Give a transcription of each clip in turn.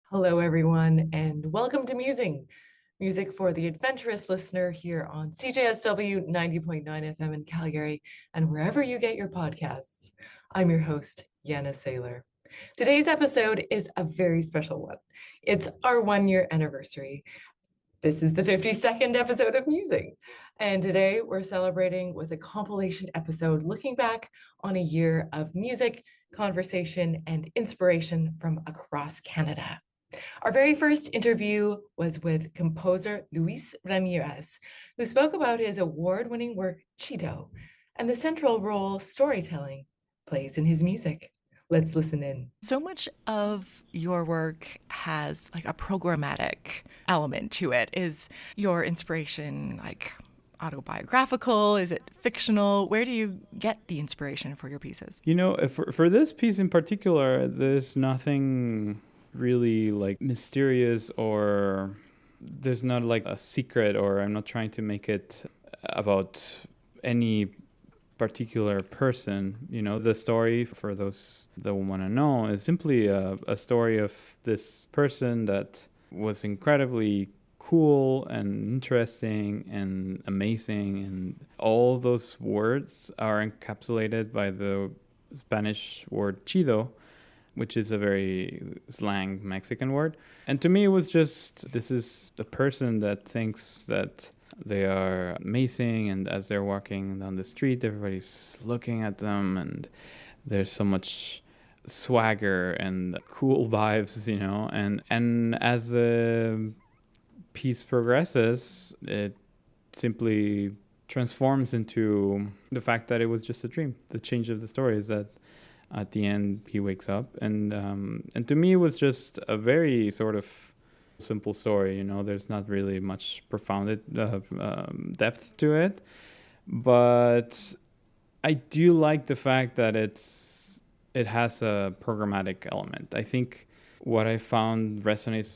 Hello, everyone, and welcome to Musing, music for the adventurous listener here on CJSW 90.9 FM in Calgary and wherever you get your podcasts. I'm your host, Janna Sailor. Today's episode is a very special one. It's our 1 year anniversary. This is the 52nd episode of Musing, and today we're celebrating with a compilation episode looking back on a year of music, conversation, and inspiration from across Canada. Our very first interview was with composer Luis Ramirez, who spoke about his award-winning work, Chido, and the central role storytelling plays in his music. Let's listen in. So much of your work has like a programmatic element to it. Is your inspiration like autobiographical? Is it fictional? Where do you get the inspiration for your pieces? You know, for this piece in particular, there's nothing really like mysterious, or there's not like a secret, or I'm not trying to make it about any particular person. You know, the story, for those that want to know, is simply a story of this person that was incredibly cool and interesting and amazing, and all those words are encapsulated by the Spanish word chido, which is a very slang Mexican word. And to me, it was just, this is a person that thinks that they are amazing, and as they're walking down the street, everybody's looking at them, and there's so much swagger and cool vibes, you know. And as the piece progresses, it simply transforms into the fact that it was just a dream. The change of the story is that at the end, he wakes up, and to me, it was just a very sort of simple story. You know, there's not really much profound depth to it, but I do like the fact that it has a programmatic element. I think what I found resonates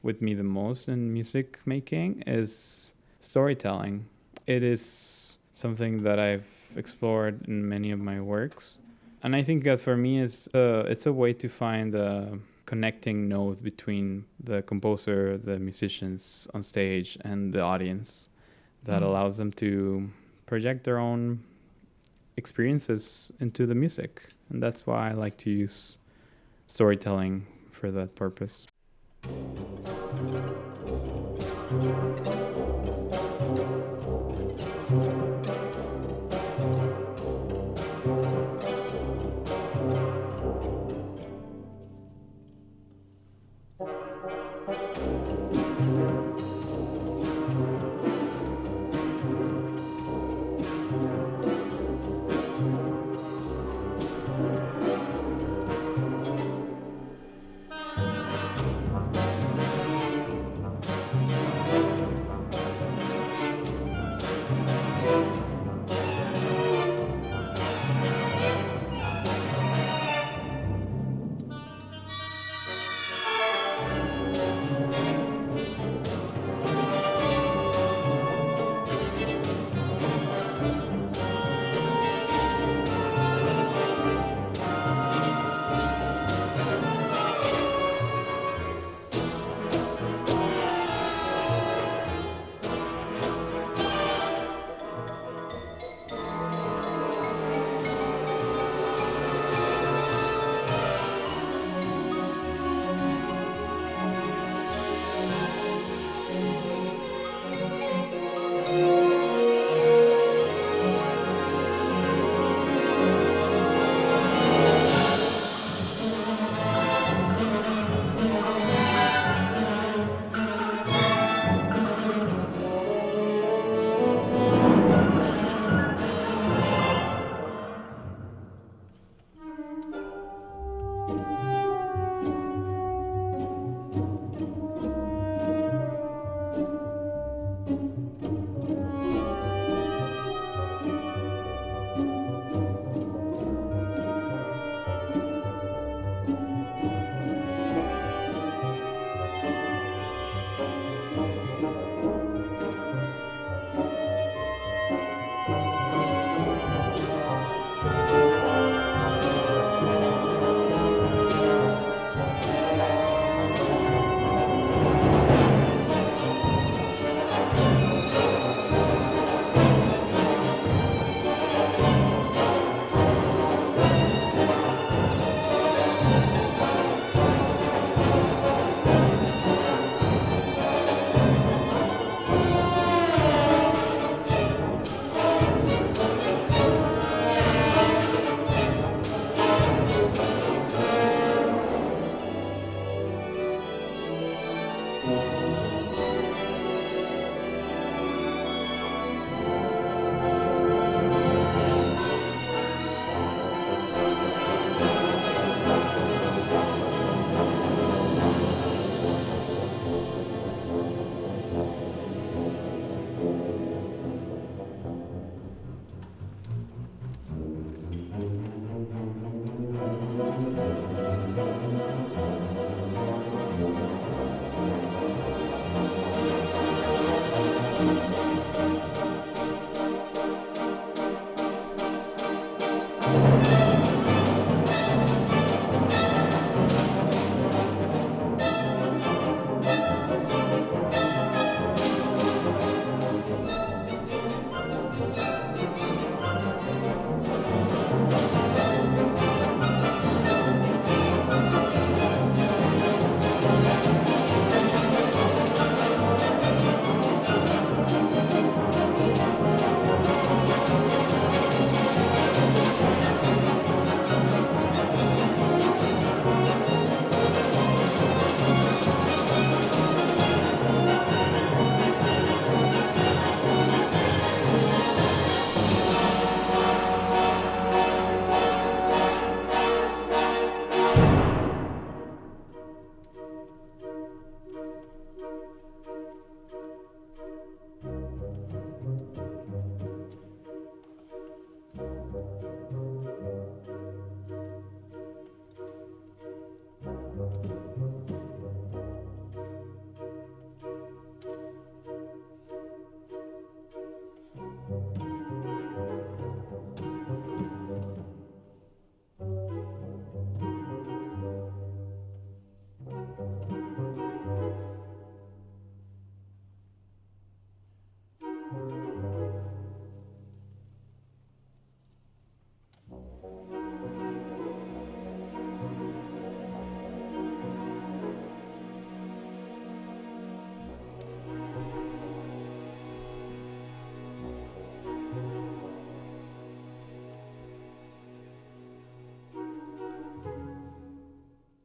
with me the most in music making is storytelling. It is something that I've explored in many of my works. And I think that for me, it's a way to find a connecting node between the composer, the musicians on stage, and the audience that allows them to project their own experiences into the music. And that's why I like to use storytelling for that purpose.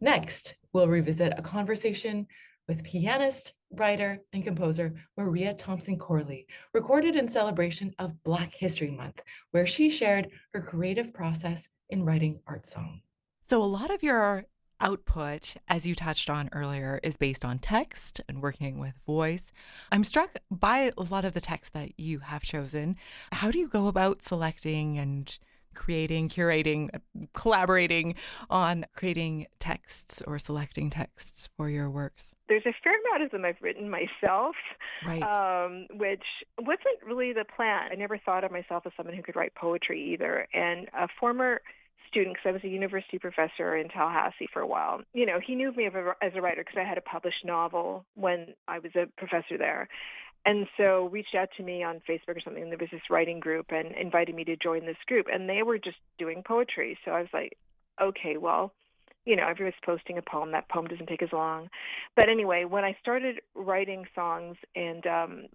Next, we'll revisit a conversation with pianist, writer, and composer Maria Thompson Corley, recorded in celebration of Black History Month, where she shared her creative process in writing art song. So a lot of your output, as you touched on earlier, is based on text and working with voice. I'm struck by a lot of the text that you have chosen. How do you go about selecting and creating, curating, collaborating on creating texts or selecting texts for your works? There's a fair amount of them I've written myself, right. Which wasn't really the plan. I never thought of myself as someone who could write poetry either. And a former student, because I was a university professor in Tallahassee for a while, you know, he knew me as a writer because I had a published novel when I was a professor there. And so reached out to me on Facebook or something, and there was this writing group and invited me to join this group. And they were just doing poetry. So I was like, okay, well, you know, everyone's posting a poem. That poem doesn't take as long. But anyway, when I started writing songs and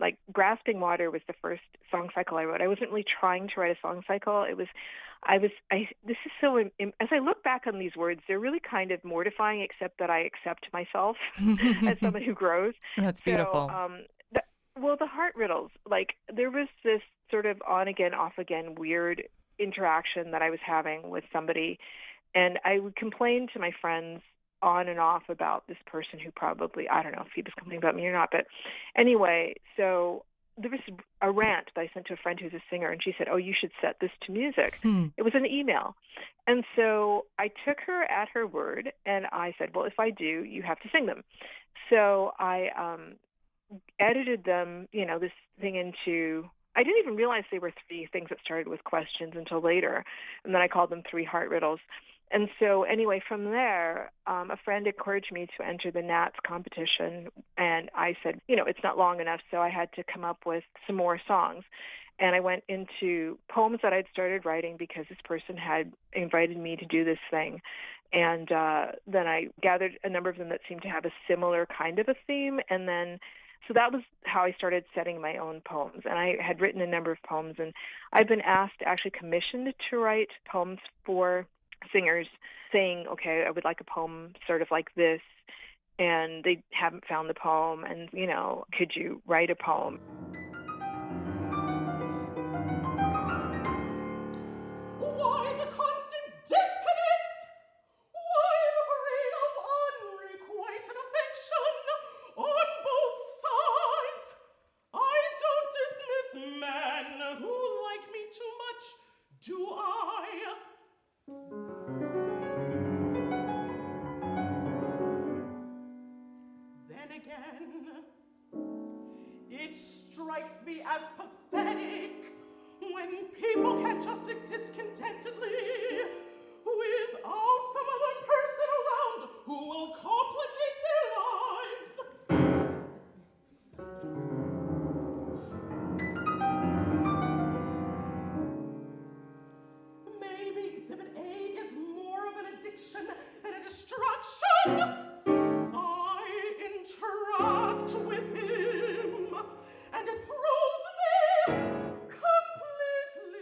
like Grasping Water was the first song cycle I wrote. I wasn't really trying to write a song cycle. This is so, as I look back on these words, they're really kind of mortifying, except that I accept myself as someone who grows. That's beautiful. Well, the Heart Riddles, like there was this sort of on again, off again weird interaction that I was having with somebody. And I would complain to my friends on and off about this person who probably, I don't know if he was complaining about me or not. But anyway, so there was a rant that I sent to a friend who's a singer, and she said, oh, you should set this to music. It was an email. And so I took her at her word, and I said, well, if I do, you have to sing them. So I edited them, you know, this thing into, I didn't even realize they were three things that started with questions until later. And then I called them 3 Heart Riddles. And so anyway, from there, a friend encouraged me to enter the Nats competition. And I said, you know, it's not long enough. So I had to come up with some more songs. And I went into poems that I'd started writing because this person had invited me to do this thing. And then I gathered a number of them that seemed to have a similar kind of a theme. And then so that was how I started setting my own poems. And I had written a number of poems. And I've been asked, actually commissioned to write poems for singers, saying, okay, I would like a poem sort of like this. And they haven't found the poem. And, you know, could you write a poem? Why the constant disconnects? Why the parade of unrequited affection on both sides? I don't dismiss men who like me too much, do I? Then again, it strikes me as pathetic when people can't just exist contentedly without some other person around who will complicate their lives. Maybe Exhibit A is more of an addiction than a distraction. I interact with him, and it throws me completely.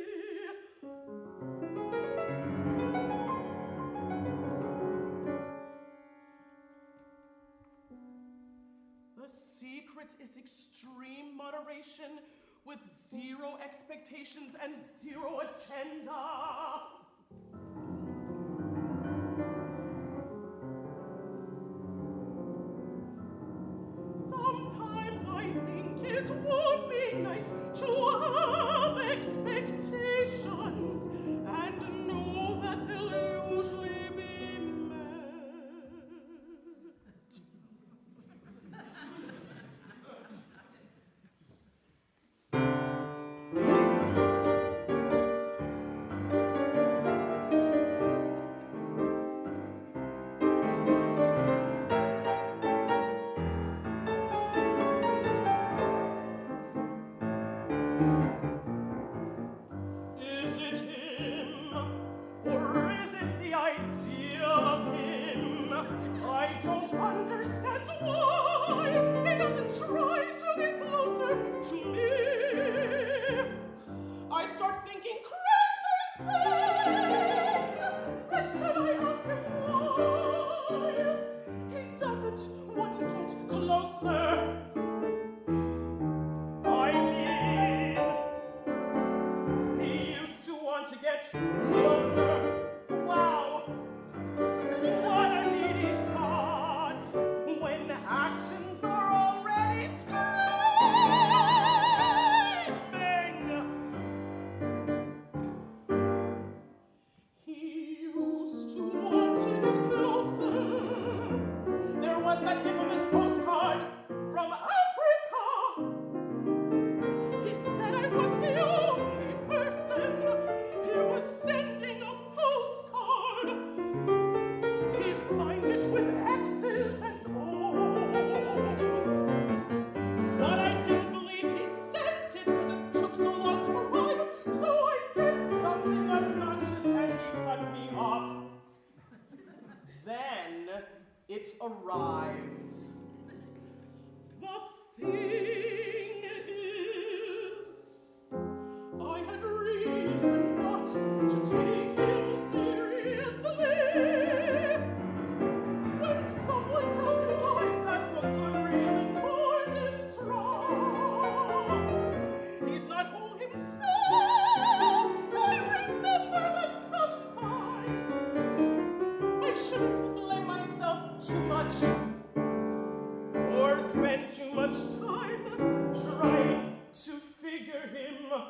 The secret is extreme moderation with zero expectations and zero agenda. was that infamous postcard from Africa. He said I was the only person. He was sending a postcard. He signed it with X's and O's. But I didn't believe he'd sent it because it took so long to arrive. So I said something obnoxious and he cut me off. Then it arrived. The thing is, I had reason not to take him seriously. When someone tells you lies, that's a good reason for distrust. He's not whole himself. I remember that sometimes I shouldn't blame myself too much or spend too much time trying to figure him out.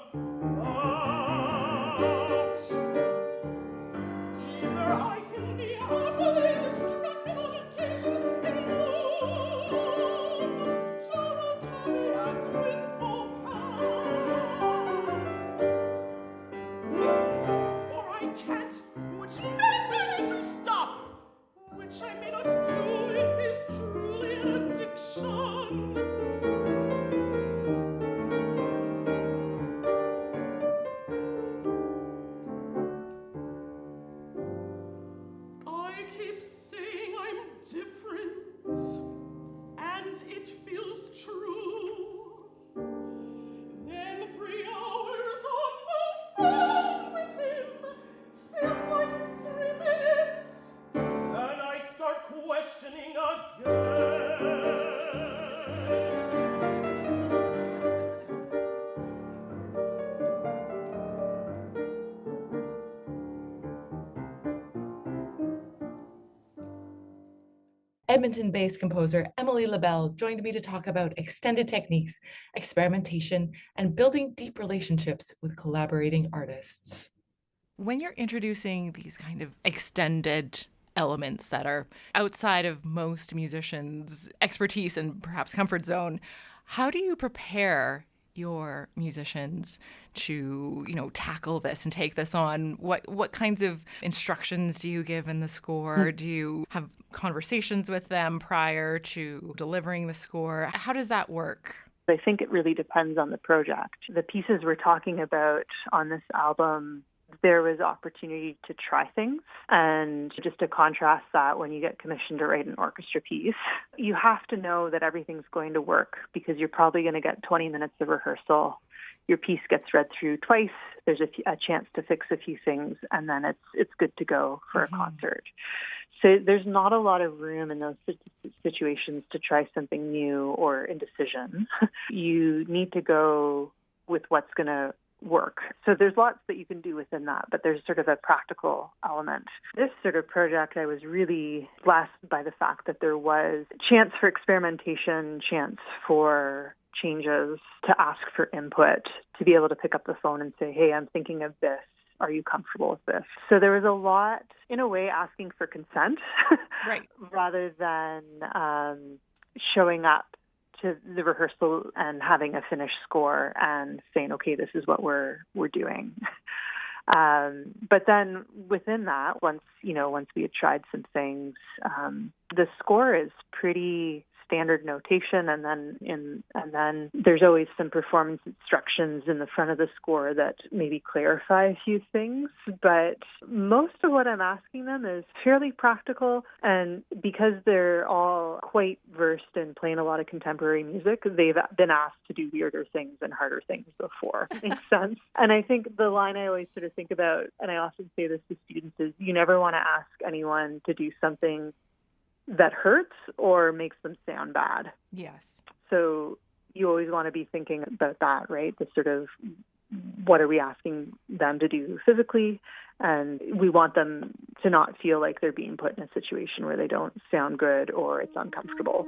Either I can be happily distracted on occasion and alone to the caveats with both hands, or I can't, which means I need to stop, which I may not do if it's truly an addiction. I keep saying I'm different, and it feels true. Then 3 hours on the phone with him feels like 3 minutes, and I start questioning again. Edmonton-based composer Emily LaBelle joined me to talk about extended techniques, experimentation, and building deep relationships with collaborating artists. When you're introducing these kind of extended elements that are outside of most musicians' expertise and perhaps comfort zone, how do you prepare your musicians to, tackle this and take this on? What kinds of instructions do you give in the score? Do you have conversations with them prior to delivering the score? How does that work? I think it really depends on the project. The pieces we're talking about on this album, there was opportunity to try things. And just to contrast that, when you get commissioned to write an orchestra piece, you have to know that everything's going to work because you're probably going to get 20 minutes of rehearsal. Your piece gets read through twice. There's a chance to fix a few things, and then it's good to go for a concert. So there's not a lot of room in those situations to try something new or indecision. You need to go with what's going to work. So there's lots that you can do within that, but there's sort of a practical element. This sort of project, I was really blessed by the fact that there was a chance for experimentation, chance for changes, to ask for input, to be able to pick up the phone and say, hey, I'm thinking of this. Are you comfortable with this? So there was a lot, in a way, asking for consent, Right, rather than showing up to the rehearsal and having a finished score and saying, okay, this is what we're doing. But then within that, once we had tried some things, the score is pretty standard notation, and then there's always some performance instructions in the front of the score that maybe clarify a few things. But most of what I'm asking them is fairly practical, and because they're all quite versed in playing a lot of contemporary music, they've been asked to do weirder things and harder things before. Makes sense. And I think the line I always sort of think about, and I often say this to students, is you never want to ask anyone to do something that hurts or makes them sound bad. yes. So you always want to be thinking about that, right? The sort of, what are we asking them to do physically? And we want them to not feel like they're being put in a situation where they don't sound good or it's uncomfortable.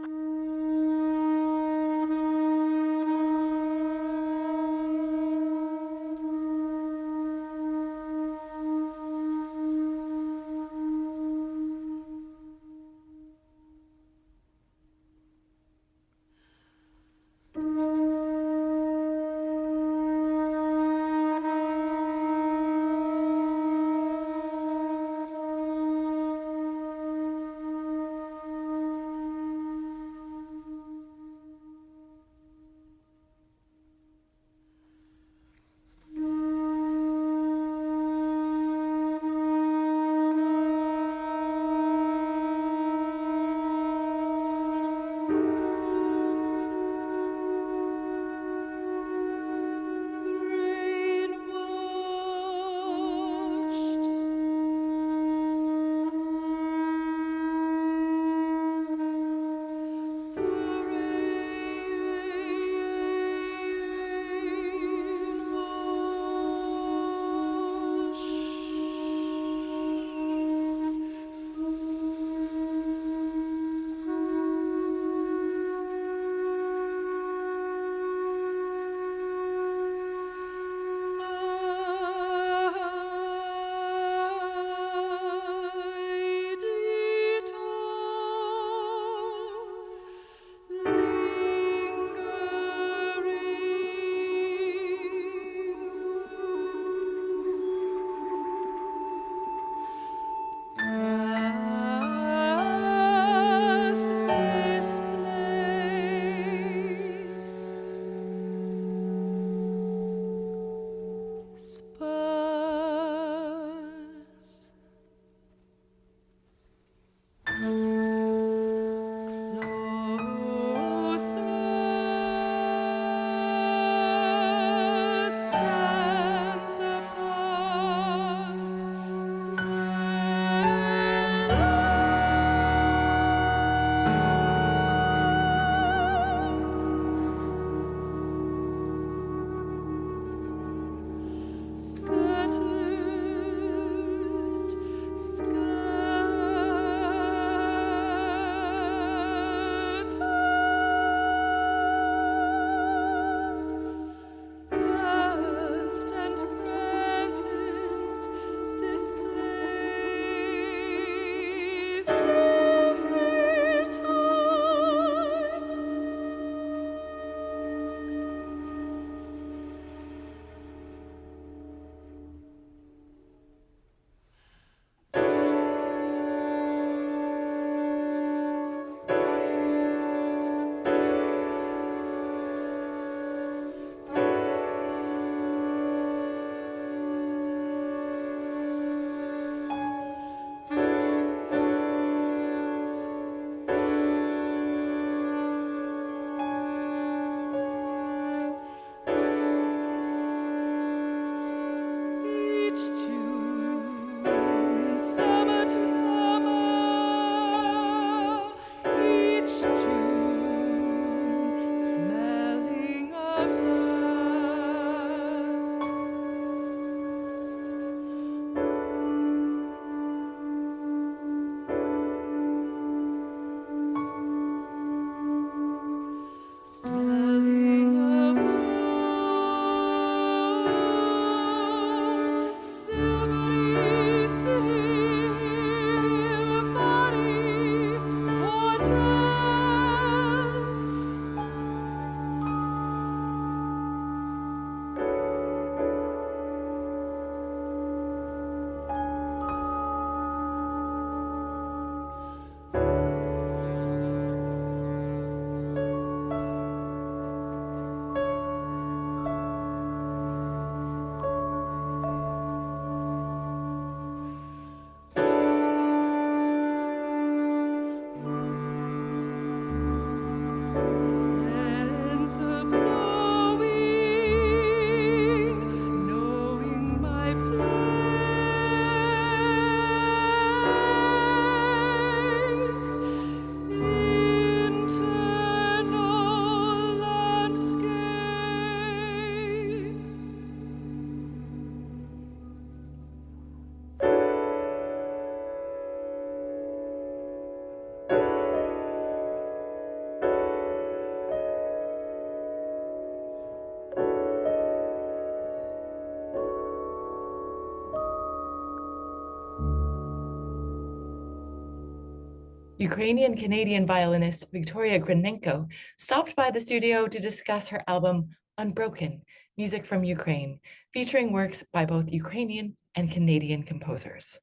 Ukrainian-Canadian violinist Viktoria Grynenko stopped by the studio to discuss her album Unbroken, Music from Ukraine, featuring works by both Ukrainian and Canadian composers.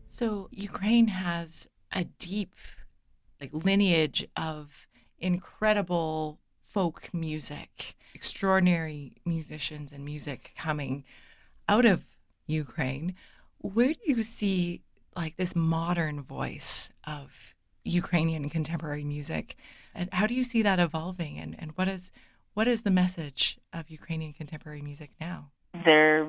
So Ukraine has a deep lineage of incredible folk music, extraordinary musicians and music coming out of Ukraine. Where do you see this modern voice of Ukrainian contemporary music, and how do you see that evolving, and what is the message of Ukrainian contemporary music now? Their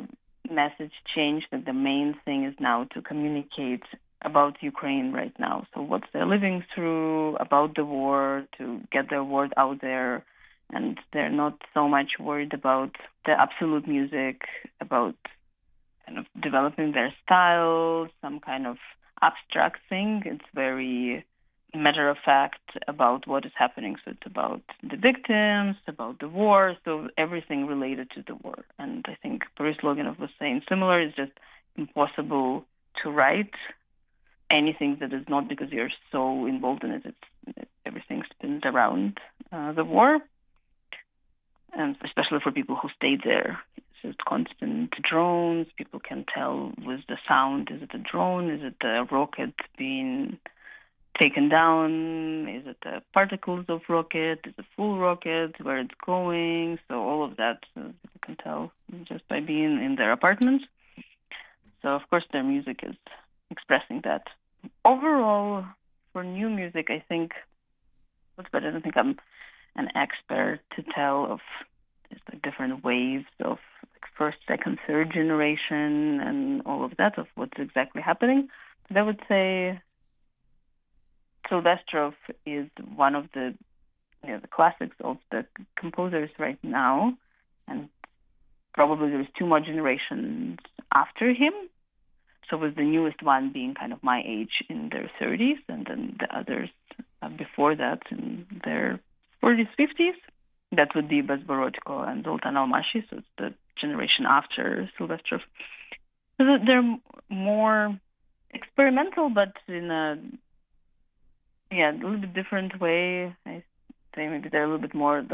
message changed, that the main thing is now to communicate about Ukraine right now. So what they're living through, about the war, to get their word out there. And they're not so much worried about the absolute music, about kind of developing their style, some kind of abstract thing. It's very matter of fact about what is happening. So it's about the victims, about the war, so everything related to the war. And I think Boris Loganov was saying similar. It's just impossible to write anything that is not because you're so involved in it. Everything spins around the war, and especially for people who stayed there. It's just constant drones. People can tell with the sound, is it a drone? Is it a rocket being taken down? Is it the particles of rocket? Is it full rocket? Where it's going? So all of that people can tell just by being in their apartments. So of course their music is expressing that. Overall, for new music, I think, but I don't think I'm an expert to tell of just different waves of first, second, third generation and all of that, of what's exactly happening. But I would say Sylvestrov is one of the classics of the composers right now, and probably there's two more generations after him. So with the newest one being kind of my age in their 30s, and then the others before that in their 40s, 50s. That would be Bezborodko and Zoltan Almashi, so it's the generation after Sylvestrov. So they're more experimental, but in a little bit different way. I say maybe they're a little bit more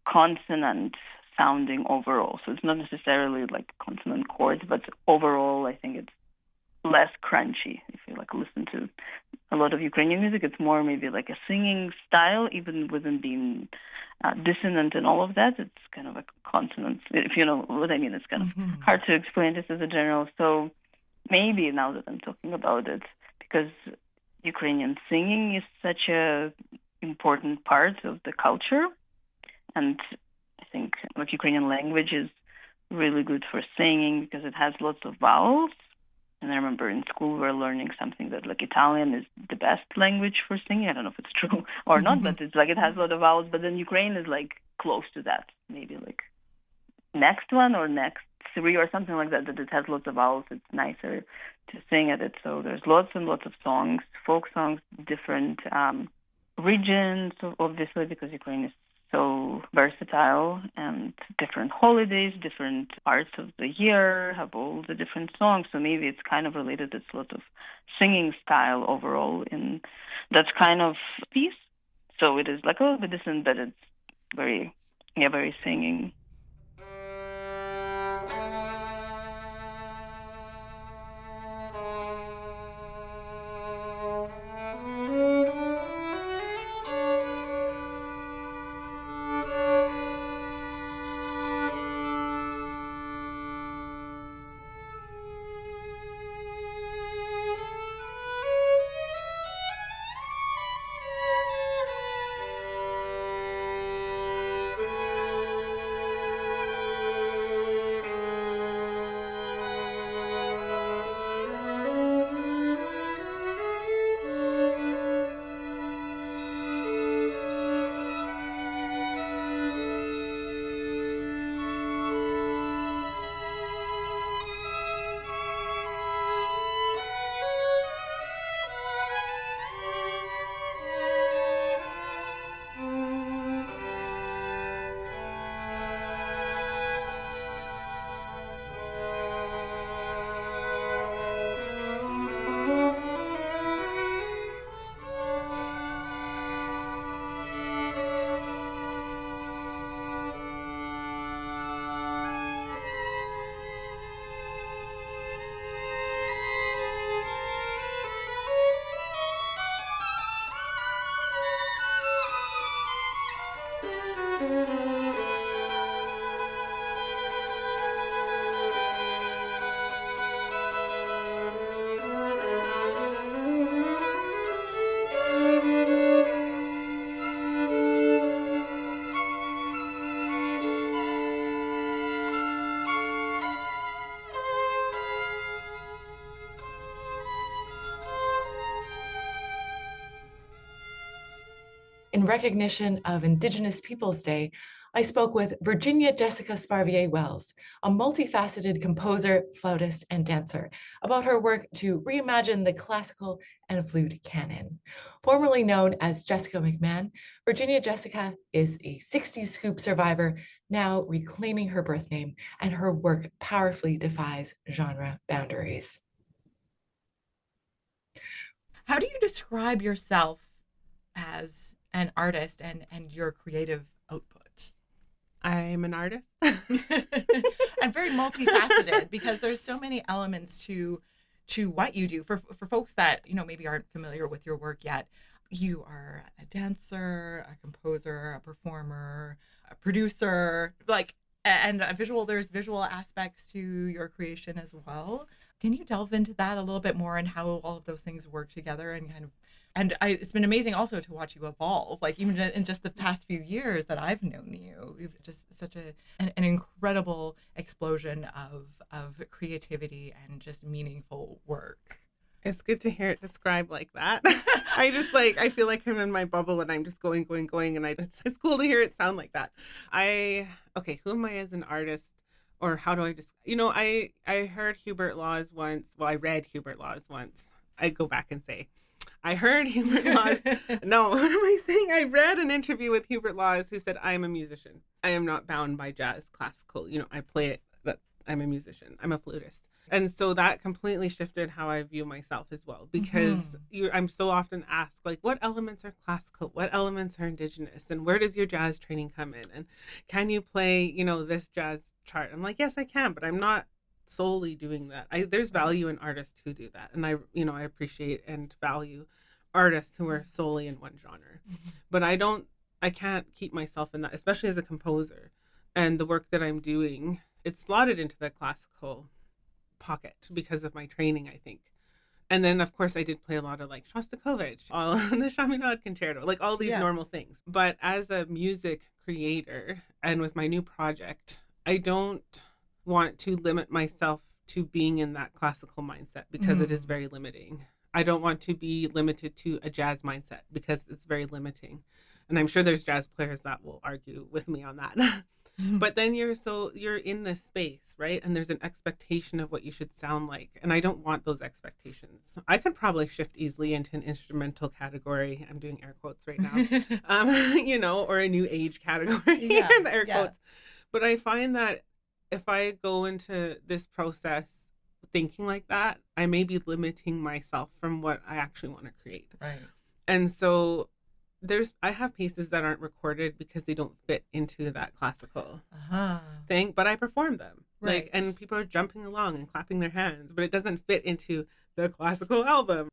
consonant sounding overall. So it's not necessarily consonant chords, but overall I think it's less crunchy. If you listen to a lot of Ukrainian music, it's more maybe a singing style, even within being dissonant and all of that. It's kind of a consonant, if you know what I mean. It's kind of hard to explain this as a general. So maybe now that I'm talking about it, because Ukrainian singing is such a important part of the culture, and I think Ukrainian language is really good for singing because it has lots of vowels. And I remember in school we were learning something that Italian is the best language for singing. I don't know if it's true or not, but it's it has a lot of vowels. But then Ukraine is close to that, maybe next one or next three or something like that. That it has lots of vowels. It's nicer to sing at it. So there's lots and lots of songs, folk songs, different regions, obviously, because Ukraine is so versatile, and different holidays, different parts of the year have all the different songs. So maybe it's kind of related. It's a lot of singing style overall in that kind of piece. So it is a little bit different, but it's very singing. In recognition of Indigenous Peoples Day, I spoke with Virginia Jessica Sparvier-Wells, a multifaceted composer, flautist, and dancer, about her work to reimagine the classical and flute canon. Formerly known as Jessica McMann, Virginia Jessica is a 60s scoop survivor, now reclaiming her birth name, and her work powerfully defies genre boundaries. How do you describe yourself as an artist and your creative output? I'm an artist. And very multifaceted, because there's so many elements to what you do. For folks that, maybe aren't familiar with your work yet, you are a dancer, a composer, a performer, a producer, and there's visual aspects to your creation as well. Can you delve into that a little bit more, and how all of those things work together, and it's been amazing also to watch you evolve, even in just the past few years that I've known you. You've just such an incredible explosion of creativity and just meaningful work. It's good to hear it described like that. I feel like I'm in my bubble and I'm just going, and it's cool to hear it sound like that. Who am I as an artist? Or how do I just, I heard Hubert Laws once. Well, I read Hubert Laws once. I go back and say, I heard Hubert Laws. No, what am I saying? I read an interview with Hubert Laws who said, I'm a musician. I am not bound by jazz, classical. I play it, but I'm a musician. I'm a flutist. And so that completely shifted how I view myself as well, because I'm so often asked, what elements are classical? What elements are indigenous? And where does your jazz training come in? And can you play, this jazz chart? I'm like, yes, I can, but I'm not solely doing that. There's value in artists who do that. And I appreciate and value artists who are solely in one genre. But I can't keep myself in that, especially as a composer. And the work that I'm doing, it's slotted into the classical pocket because of my training, I think. And then, of course, I did play a lot of Shostakovich, all the Chaminade Concerto, all these normal things. But as a music creator and with my new project, I don't want to limit myself to being in that classical mindset, because it is very limiting. I don't want to be limited to a jazz mindset, because it's very limiting. And I'm sure there's jazz players that will argue with me on that. But then you're in this space, right? And there's an expectation of what you should sound like. And I don't want those expectations. I could probably shift easily into an instrumental category. I'm doing air quotes right now, or a new age category, the air quotes. But I find that if I go into this process thinking like that, I may be limiting myself from what I actually want to create. Right. And so I have pieces that aren't recorded because they don't fit into that classical thing, but I perform them. Right. And people are jumping along and clapping their hands, but it doesn't fit into the classical album.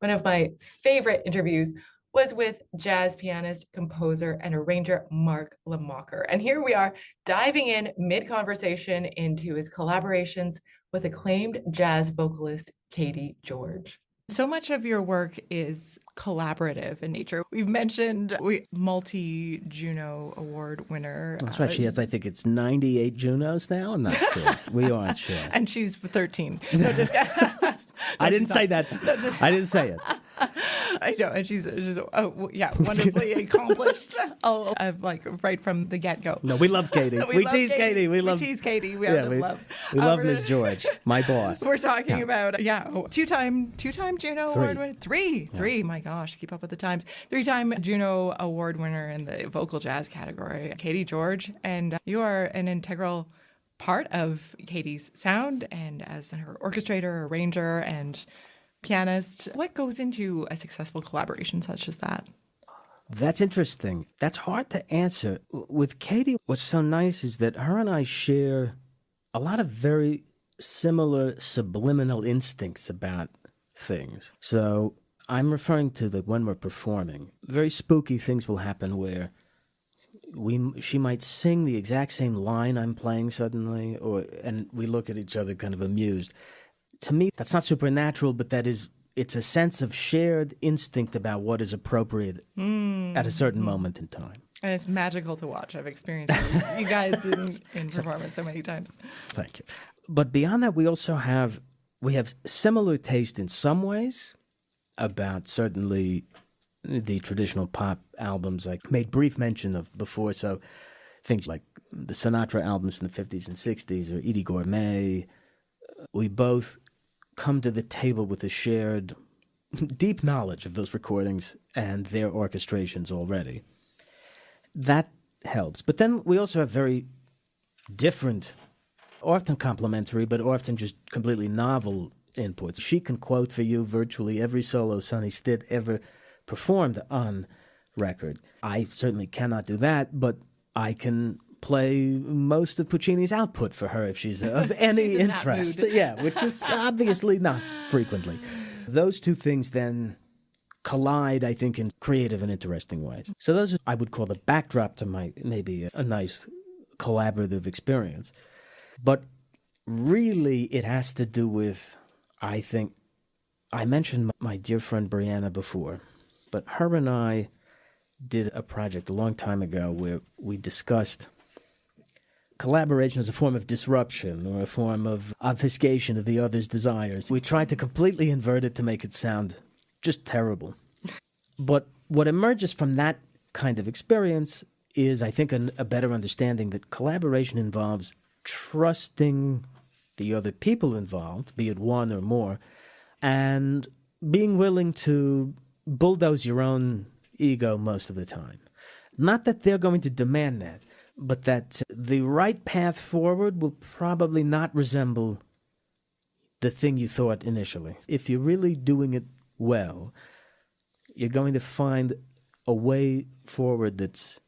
One of my favorite interviews was with jazz pianist, composer, and arranger Mark Limacher. And here we are diving in mid-conversation into his collaborations with acclaimed jazz vocalist Caity George. So much of your work is collaborative in nature. We've mentioned multi-Juno Award winner. That's right. She has, I think it's 98 Junos now. I'm not sure. We aren't sure. And she's 13. No, I didn't say that. I didn't say it. I know, and she's wonderfully accomplished. Right from the get-go. No, we love Caity. We tease Caity. We tease Caity. We love. We love Miss George, my boss. We're talking about two-time Juno Award winner. Three. My gosh, keep up with the times. 3-time Juno Award winner in the vocal jazz category, Caity George, and you are an integral part of Caity's sound, and as her orchestrator, arranger, and pianist. What goes into a successful collaboration such as that? That's interesting. That's hard to answer. With Caity, what's so nice is that her and I share a lot of very similar subliminal instincts about things. So I'm referring to when we're performing. Very spooky things will happen where she might sing the exact same line I'm playing suddenly, and we look at each other kind of amused. To me, that's not supernatural, but it's a sense of shared instinct about what is appropriate at a certain moment in time. And it's magical to watch. I've experienced you guys in performance so many times. Thank you. But beyond that, we have similar taste in some ways about certainly the traditional pop albums I made brief mention of before. So things like the Sinatra albums from the 50s and 60s or Edie Gourmet. We both come to the table with a shared deep knowledge of those recordings and their orchestrations already. That helps. But then we also have very different, often complementary, but often just completely novel inputs. She can quote for you virtually every solo Sonny Stitt ever performed on record. I certainly cannot do that, but I can play most of Puccini's output for her if she's of any interest. Yeah, which is obviously not frequently. Those two things then collide, I think, in creative and interesting ways. So those are, I would call, the backdrop to my maybe a nice collaborative experience. But really it has to do with, I think, I mentioned my dear friend Brianna before, but her and I did a project a long time ago where we discussed collaboration as a form of disruption or a form of obfuscation of the other's desires. We tried to completely invert it to make it sound just terrible. But what emerges from that kind of experience is, I think, a better understanding that collaboration involves trusting the other people involved, be it one or more, and being willing to bulldoze your own ego most of the time. Not that they're going to demand that, but that the right path forward will probably not resemble the thing you thought initially. If you're really doing it well, you're going to find a way forward that's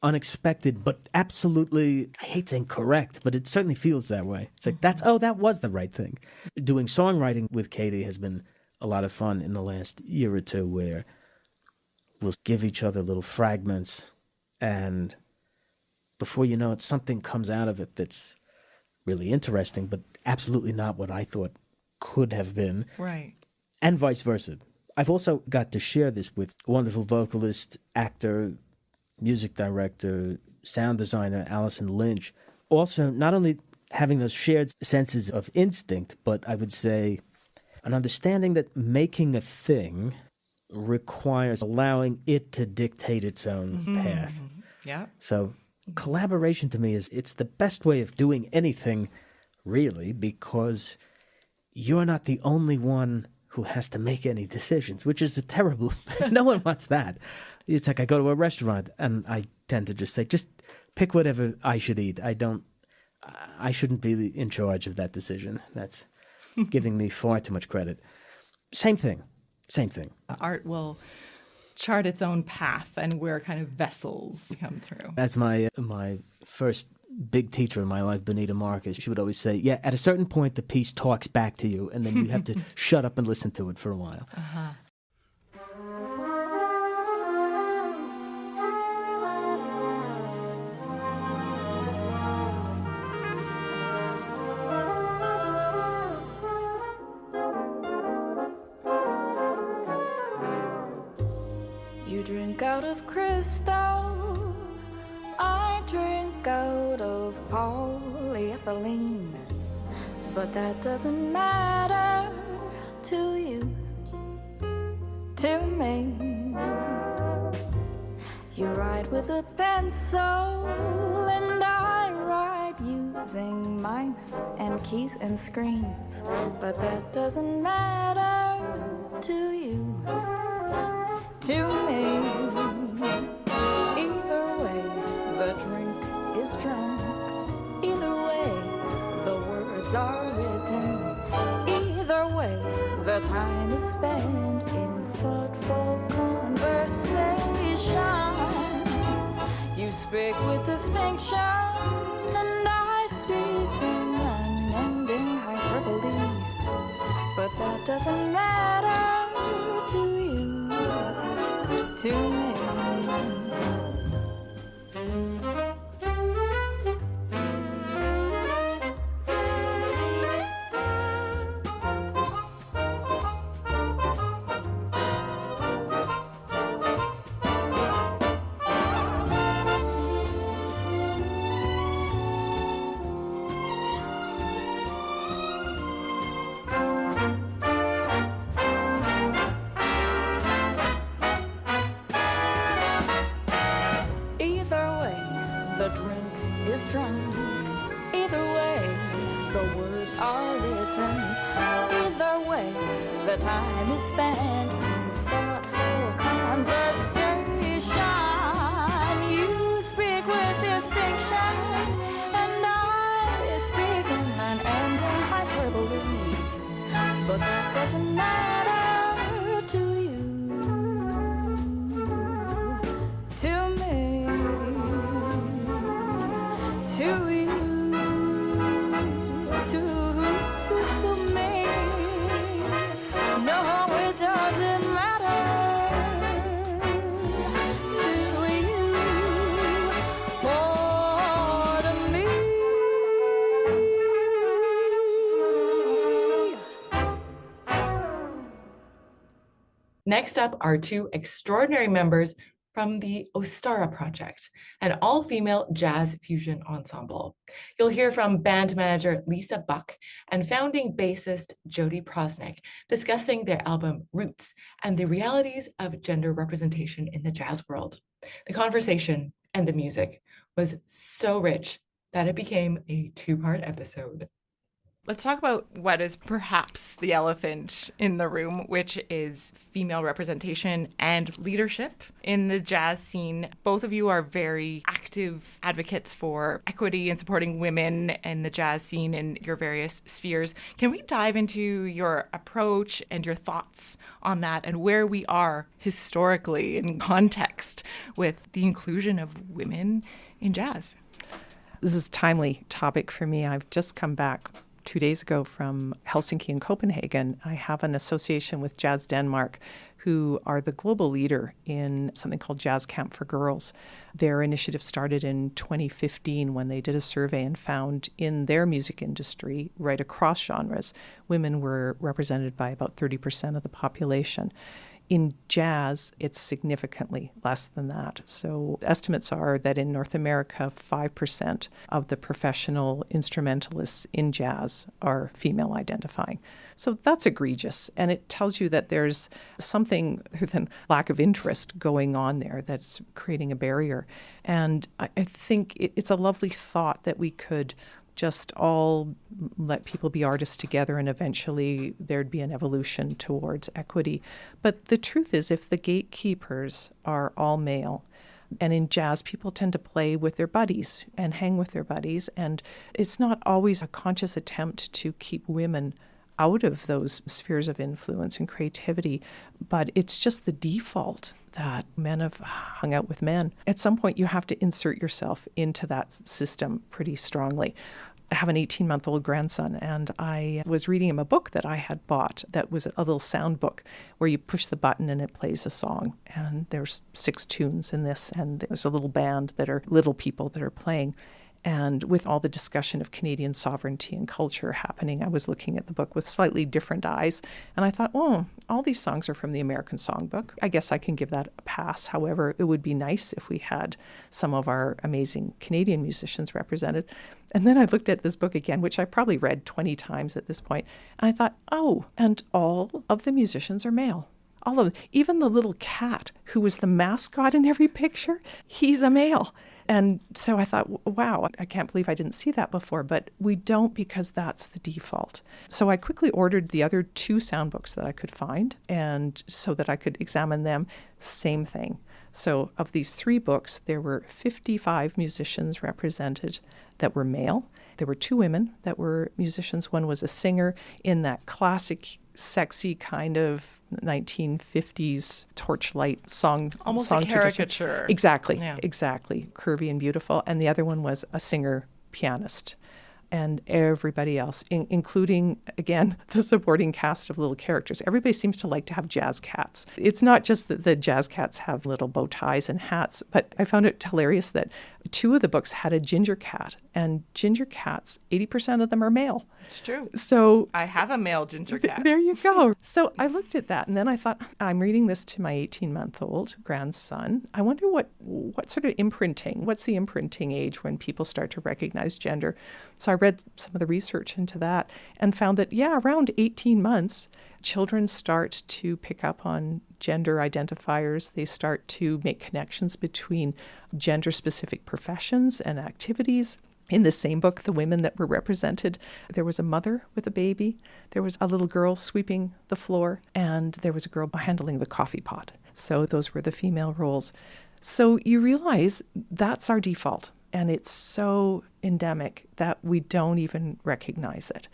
unexpected, but absolutely, I hate saying correct, but it certainly feels that way. It's like, that was the right thing. Doing songwriting with Caity has been a lot of fun in the last year or two, where we'll give each other little fragments, and before you know it, something comes out of it that's really interesting, but absolutely not what I thought could have been. Right. And vice versa. I've also got to share this with wonderful vocalist, actor, music director, sound designer, Allison Lynch. Also, not only having those shared senses of instinct, but I would say an understanding that making a thing requires allowing it to dictate its own path. Yeah. So collaboration to me it's the best way of doing anything, really, because you're not the only one who has to make any decisions, which is a terrible, no one wants that. It's like I go to a restaurant and I tend to just say, just pick whatever I should eat. I shouldn't be in charge of that decision. That's giving me far too much credit. Same thing. Art will chart its own path, and we're kind of vessels come through. That's my first big teacher in my life, Benita Marcus, she would always say, yeah, at a certain point, the piece talks back to you, and then you have to shut up and listen to it for a while. Uh-huh. You drink out of crystal, I drink out of polyethylene, but that doesn't matter to you, to me. You write with a pencil and I write using mice and keys and screens, but that doesn't matter to you, to me. Either way, the drink is drunk. Either way, the words are written. Either way, the time is spent in thoughtful conversation. You speak with distinction, and I speak in unending hyperbole, but that doesn't matter to you, to me. Next up are two extraordinary members from the Ostara project, an all-female jazz fusion ensemble. You'll hear from band manager Lisa Buck and founding bassist Jody Prosnick discussing their album Roots and the realities of gender representation in the jazz world. The conversation and the music was so rich that it became a two-part episode. Let's talk about what is perhaps the elephant in the room, which is female representation and leadership in the jazz scene. Both of you are very active advocates for equity and supporting women in the jazz scene in your various spheres. Can we dive into your approach and your thoughts on that and where we are historically in context with the inclusion of women in jazz? This is a timely topic for me. I've just come back 2 days ago from Helsinki and Copenhagen. I have an association with Jazz Denmark, who are the global leader in something called Jazz Camp for Girls. Their initiative started in 2015 when they did a survey and found in their music industry, right across genres, women were represented by about 30% of the population. In jazz, it's significantly less than that. So estimates are that in North America, 5% of the professional instrumentalists in jazz are female identifying. So that's egregious. And it tells you that there's something other than lack of interest going on there that's creating a barrier. And I think it's a lovely thought that we could just all let people be artists together and eventually there'd be an evolution towards equity. But the truth is, if the gatekeepers are all male, and in jazz, people tend to play with their buddies and hang with their buddies, and it's not always a conscious attempt to keep women out of those spheres of influence and creativity, but it's just the default that men have hung out with men. At some point, you have to insert yourself into that system pretty strongly. I have an 18-month-old grandson, and I was reading him a book that I had bought that was a little sound book where you push the button and it plays a song. And there's 6 tunes in this, and there's a little band that are little people that are playing. And with all the discussion of Canadian sovereignty and culture happening, I was looking at the book with slightly different eyes. And I thought, oh, all these songs are from the American Songbook. I guess I can give that a pass. However, it would be nice if we had some of our amazing Canadian musicians represented. And then I looked at this book again, which I probably read 20 times at this point. And I thought, oh, and all of the musicians are male. All of them. Even the little cat who was the mascot in every picture, he's a male. And so I thought, wow, I can't believe I didn't see that before, but we don't because that's the default. So I quickly ordered the other 2 sound books that I could find, and so that I could examine them. Same thing. So of these 3 books, there were 55 musicians represented that were male. There were 2 women that were musicians. One was a singer in that classic, sexy kind of 1950s torchlight song. Almost song a caricature. Tradition. Exactly, exactly. Curvy and beautiful. And the other one was a singer pianist. And everybody else, including, again, the supporting cast of little characters. Everybody seems to like to have jazz cats. It's not just that the jazz cats have little bow ties and hats, but I found it hilarious that 2 of the books had a ginger cat. And ginger cats, 80% of them are male. It's true. So I have a male ginger cat. There you go. So I looked at that, and then I thought, I'm reading this to my 18-month-old grandson. I wonder what sort of imprinting, what's the imprinting age when people start to recognize gender? So I read some of the research into that and found that, around 18 months, children start to pick up on gender identifiers. They start to make connections between gender-specific professions and activities. In the same book, the women that were represented, there was a mother with a baby, there was a little girl sweeping the floor, and there was a girl handling the coffee pot. So those were the female roles. So you realize that's our default, and it's so endemic that we don't even recognize it.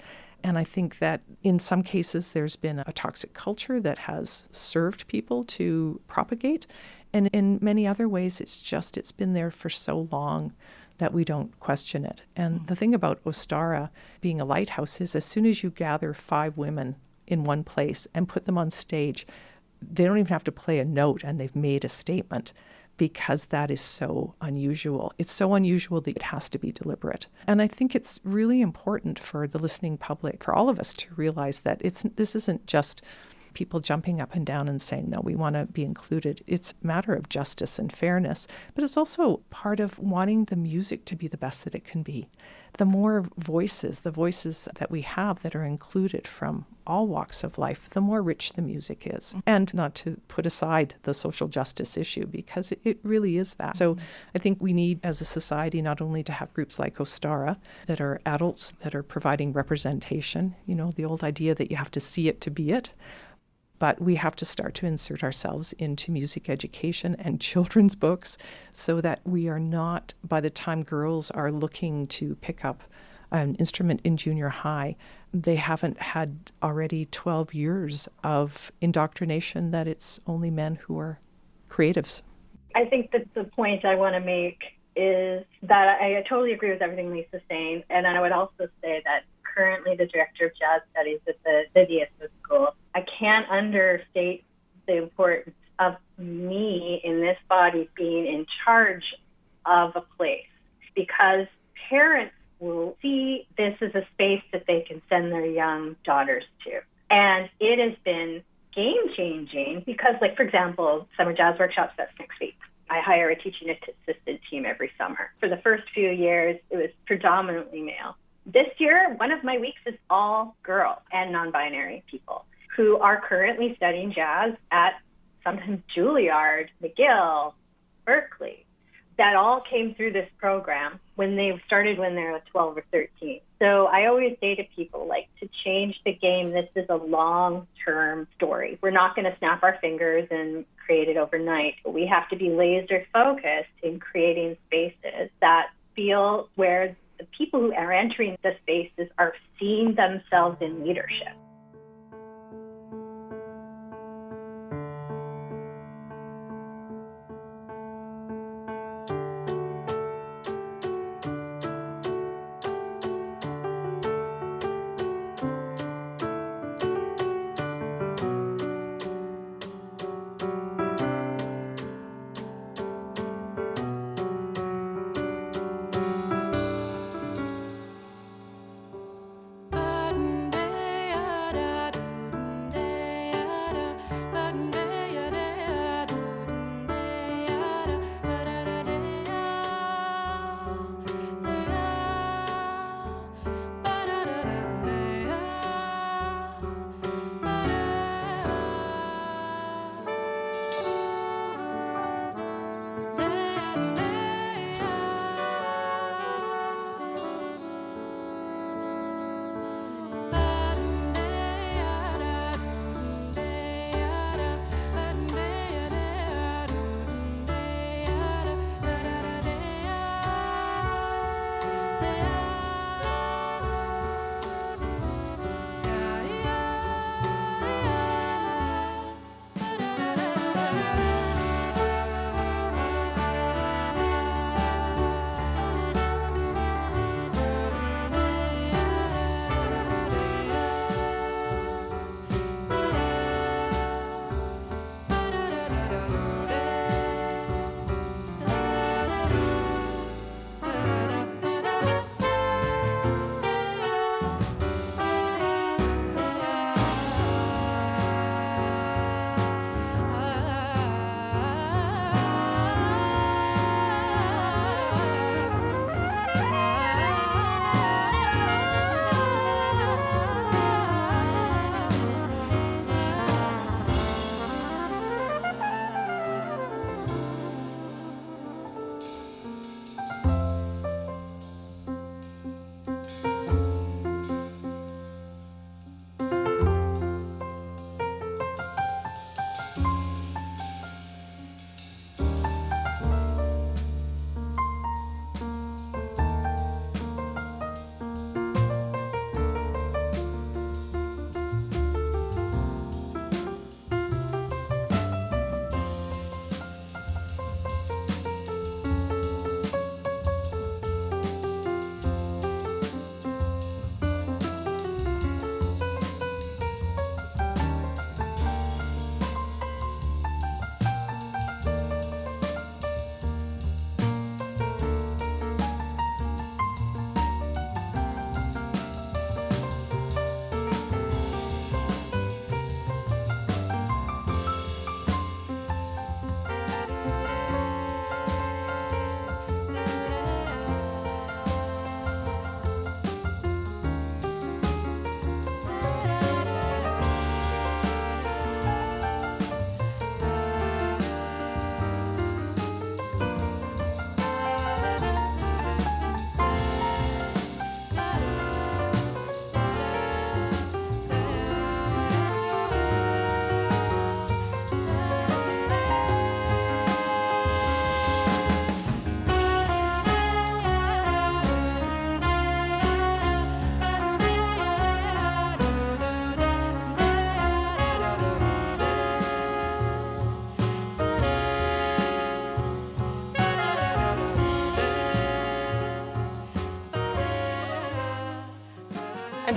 And I think that in some cases there's been a toxic culture that has served people to propagate. And in many other ways, it's been there for so long that we don't question it. And the thing about Ostara being a lighthouse is as soon as you gather 5 women in one place and put them on stage, they don't even have to play a note and they've made a statement, because that is so unusual. It's so unusual that it has to be deliberate. And I think it's really important for the listening public, for all of us, to realize that this isn't just people jumping up and down and saying, no, we want to be included. It's a matter of justice and fairness, but it's also part of wanting the music to be the best that it can be. The more voices, the voices that we have that are included from all walks of life, the more rich the music is. And not to put aside the social justice issue, because it really is that. So I think we need, as a society, not only to have groups like Ostara that are adults that are providing representation, the old idea that you have to see it to be it, but we have to start to insert ourselves into music education and children's books so that we are not, by the time girls are looking to pick up an instrument in junior high, they haven't had already 12 years of indoctrination that it's only men who are creatives. I think that the point I want to make is that I totally agree with everything Lisa's saying. And I would also say that currently the director of jazz studies at the Vidius School, I can't understate the importance of me in this body being in charge of a place, because parents will see this as a space that they can send their young daughters to. And it has been game-changing because, for example, summer jazz workshops, that's next week. I hire a teaching assistant team every summer. For the first few years, it was predominantly male. This year, one of my weeks is all girl and non-binary people who are currently studying jazz at sometimes Juilliard, McGill, Berkeley, that all came through this program when they started when they were 12 or 13. So I always say to people, to change the game, this is a long-term story. We're not going to snap our fingers and create it overnight, but we have to be laser-focused in creating spaces that feel where the people who are entering the spaces are seeing themselves in leadership.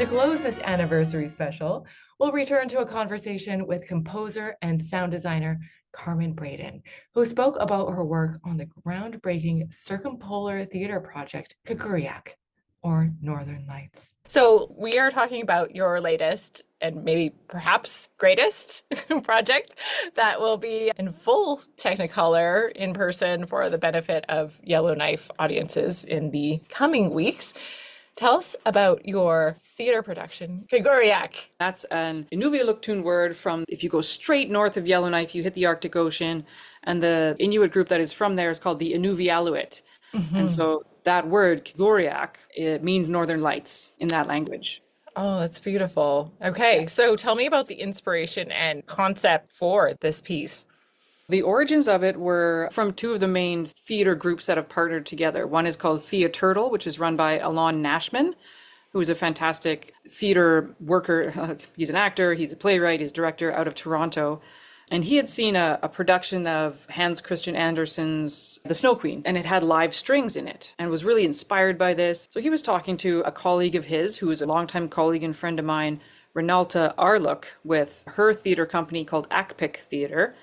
to close this anniversary special, we'll return to a conversation with composer and sound designer Carmen Braden, who spoke about her work on the groundbreaking circumpolar theater project Kikuriak, or Northern Lights. So we are talking about your latest and maybe perhaps greatest project that will be in full Technicolor in person for the benefit of Yellowknife audiences in the coming weeks. Tell us about your theater production, Kikuriak. That's an Inuvialuktun tune word from, if you go straight north of Yellowknife, you hit the Arctic Ocean, and the Inuit group that is from there is called the Inuvialuit. And so that word, Kikuriak, it means northern lights in that language. Oh, that's beautiful. Okay, so tell me about the inspiration and concept for this piece. The origins of it were from two of the main theater groups that have partnered together. One is called Thea Turtle, which is run by Alon Nashman, who is a fantastic theater worker. He's an actor, he's a playwright, he's a director out of Toronto. And he had seen a production of Hans Christian Andersen's The Snow Queen, and it had live strings in it and was really inspired by this. So he was talking to a colleague of his, who is a longtime colleague and friend of mine, Renalta Arluk, with her theater company called Akpik Theater.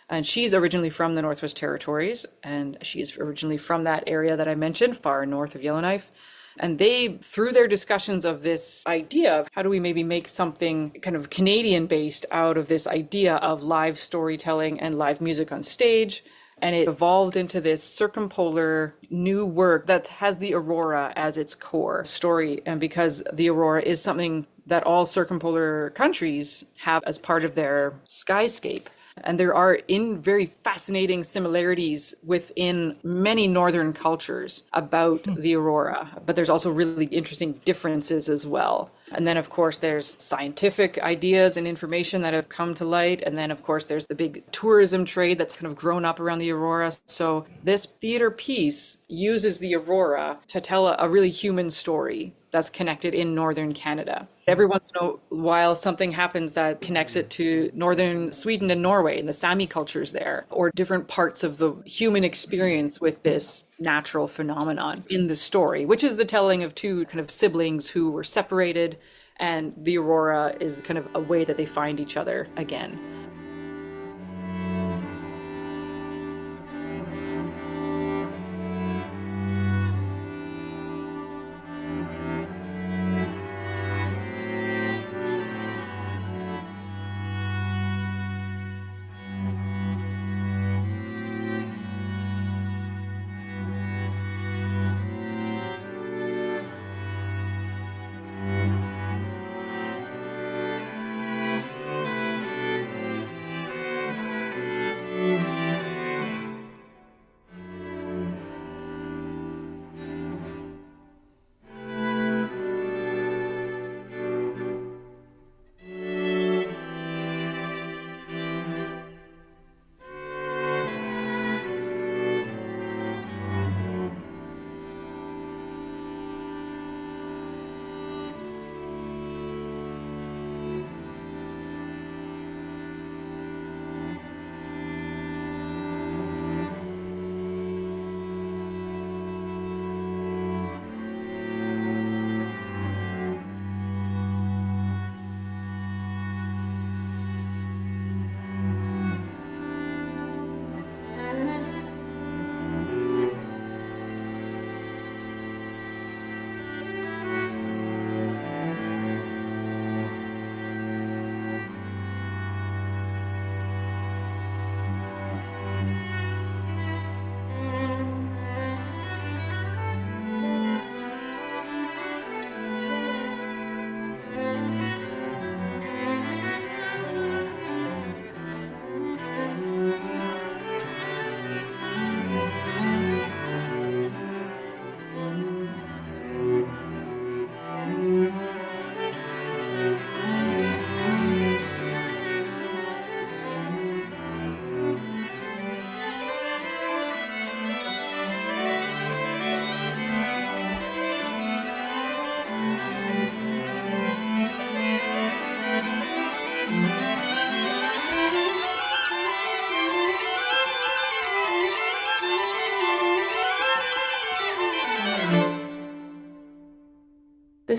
And she's originally from the Northwest Territories, and she's originally from that area that I mentioned, far north of Yellowknife. And they, through their discussions of this idea of how do we maybe make something kind of Canadian based out of this idea of live storytelling and live music on stage, and it evolved into this circumpolar new work that has the aurora as its core story. And because the aurora is something that all circumpolar countries have as part of their skyscape. And there are very fascinating similarities within many northern cultures about the aurora, but there's also really interesting differences as well. And then, of course, there's scientific ideas and information that have come to light. And then, of course, there's the big tourism trade that's kind of grown up around the aurora. So this theater piece uses the aurora to tell a really human story that's connected in northern Canada. Every once in a while, something happens that connects it to northern Sweden and Norway and the Sami cultures there, or different parts of the human experience with this natural phenomenon in the story, which is the telling of two kind of siblings who were separated, and the aurora is kind of a way that they find each other again.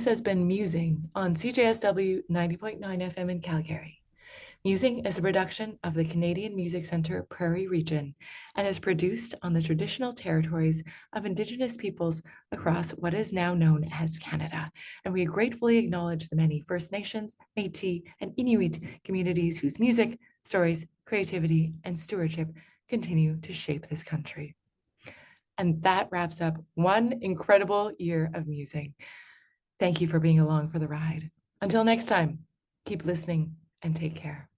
has been Musing on CJSW 90.9 FM in Calgary. Musing is a production of the Canadian Music Centre Prairie region and is produced on the traditional territories of Indigenous peoples across what is now known as Canada. And we gratefully acknowledge the many First Nations, Métis, and Inuit communities whose music, stories, creativity, and stewardship continue to shape this country. And that wraps up one incredible year of Musing. Thank you for being along for the ride. Until next time, keep listening and take care.